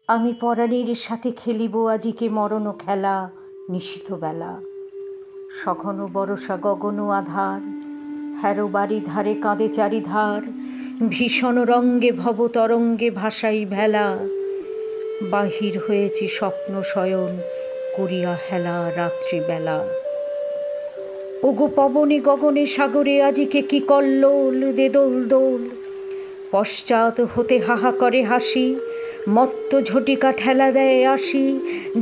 আমি পরাণের সাথে খেলিব আজিকে মরণ খেলা নিশীথ বেলা। সঘন বরষা গগন আধার, হ্যারো বাড়ি ধারে কাঁদে চারিধার। ভীষণ রঙ্গে ভব তরঙ্গে ভাসাই ভেলা। বাহির হয়েছি স্বপ্ন শয়ন করিয়া হেলা রাত্রিবেলা। ওগো পবনে গগনে সাগরে আজিকে কি কল্লোল দে দোল দোল। পশ্চাৎ হতে হাহা করে হাসি, মত্ত ঝটিকা ঠেলা দেয় আসি।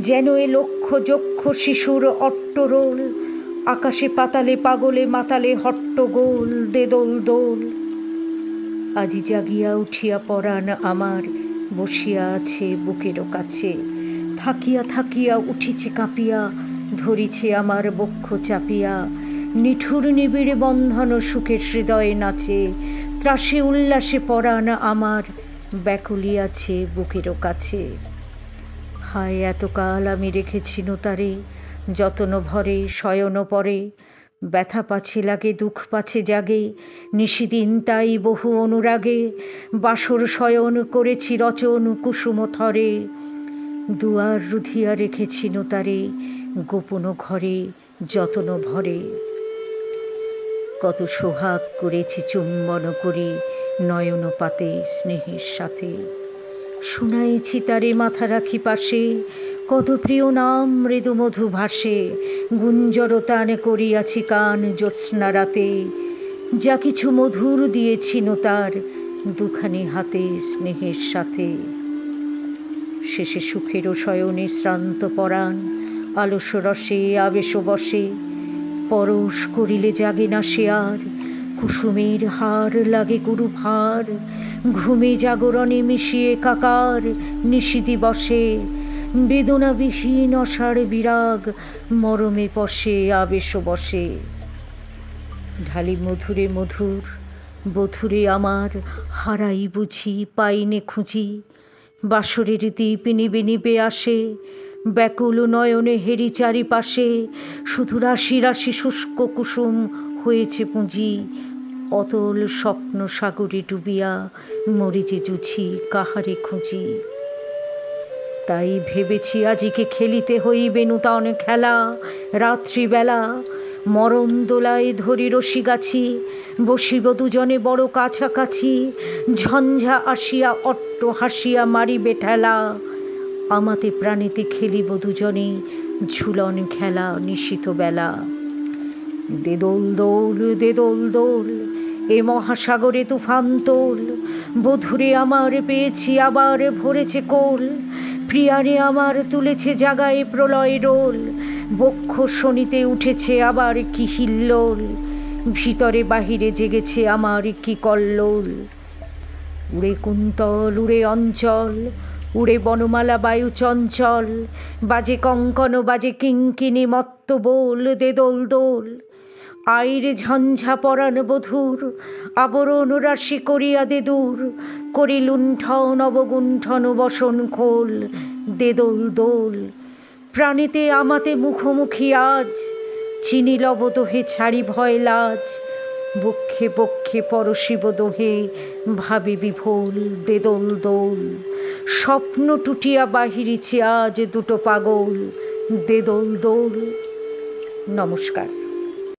যেন এ লক্ষ যক্ষ শিশুর অট্টরোল, আকাশে পাতালে পাগলে মাতালে হট্টগোল দে দোল দোল। আজি জাগিয়া উঠিয়া পরাণ আমার বসিয়া আছে বুকেরও কাছে। থাকিয়া থাকিয়া উঠিছে কাঁপিয়া, ধরিছে আমার বক্ষ চাপিয়া। নিঠুর নিবিড় বন্ধন সুখের হৃদয়ে নাচে, ত্রাসে উল্লাসে পরাণ আমার ব্যাকুলিয়াছে বুকেরও কাছে। হায় এতকাল আমি রেখেছি তারে, যতন ভরে শয়ন পরে। ব্যথা পাছে লাগে দুঃখ পাছে জাগে, নিশিদিন তাই বহু অনুরাগে। বাসর শয়ন করেছি রচন কুসুম থরে, দুয়ার রুধিয়া রেখেছি তারে গোপন ঘরে যতন ভরে। কত সোহাগ করেছি চুম্বন করি নয়ন পাতে স্নেহের সাথে। শুনাইছি তারে মাথা রাখি পাশে, কত প্রিয় নাম মৃদু মধু ভাসে। গুঞ্জরতান করিয়াছি কান জ্যোৎস্না রাতে, যা কিছু মধুর দিয়েছি তার দুখানি হাতে স্নেহের সাথে। শেষে সুখেরও শয়নে শ্রান্ত পরাণ আলস রসে আবেশ বসে। পরশ করিলে জাগে না সে আর, কুসুমের হার লাগে গুরু ভার। ঘুমে জাগরণে মিশিয়ে কাকার নিশি দিবসে, বেদনাবিহীন অসার বিরাগ মরমে পশে আবেশ বসে। ঢালি মধুরে মধুর বধুরে আমার, হারাই বুঝি পাইনে খুঁজি। বাসরের দ্বীপ নিবে নিবে আসে, ব্যাকুল নয়নে হেরি চারিপাশে। শুধু রাশি রাশি শুষ্ক কুসুম হয়েছে পুঁজি, অতল স্বপ্ন সাগরে ডুবিয়া মরি যে জুছি কাহারে খুঁজি। তাই ভেবেছি আজিকে খেলিতে হইবে নূতন খেলা রাত্রিবেলা। মরণ দোলায় ধরি রশি গাছি, বসিব দুজনে বড় কাছাকাছি। ঝঞ্ঝা আসিয়া অট্ট হাসিয়া মারিবে ঠেলা, আমাতে প্রাণীতে খেলিব দুজনে ঝুলন খেলা নিশীথ বেলা। দে দোল দোল দে দোল দোল, এ মহাসাগরে তুফান তোল। বধূরে আমার পেয়েছি আবার ভরেছে কোল, প্রিয়ারে আমার তুলেছে জাগায় প্রলয় রোল। বক্ষ শনিতে উঠেছে আবার কি হিল্লোল, ভিতরে বাহিরে জেগেছে আমার কি কল্লোল। উড়ে কুন্তল উড়ে অঞ্চল, উড়ে বনমালা বায়ু চঞ্চল। বাজে কঙ্কন বাজে কিঙ্কিনি মত্ত বোল দে দোল দোল। আইরে ঝঞ্ঝা পরাণ বধূর, আবরণ রাশি করিয়া দে দূর। করি লুণ্ঠন অবগুণ্ঠন বসন খোল দে দোল দোল। প্রাণীতে আমাতে মুখোমুখি আজ, চিনি লব দোহে ছাড়ি ভয় লাজ। বক্ষে বক্ষে পরশিব দোহে ভাবি বিভোল দে দোল দোল। স্বপ্ন টুটিয়া বাহিরিছে আজ দুটো পাগল দে দোল দোল। নমস্কার।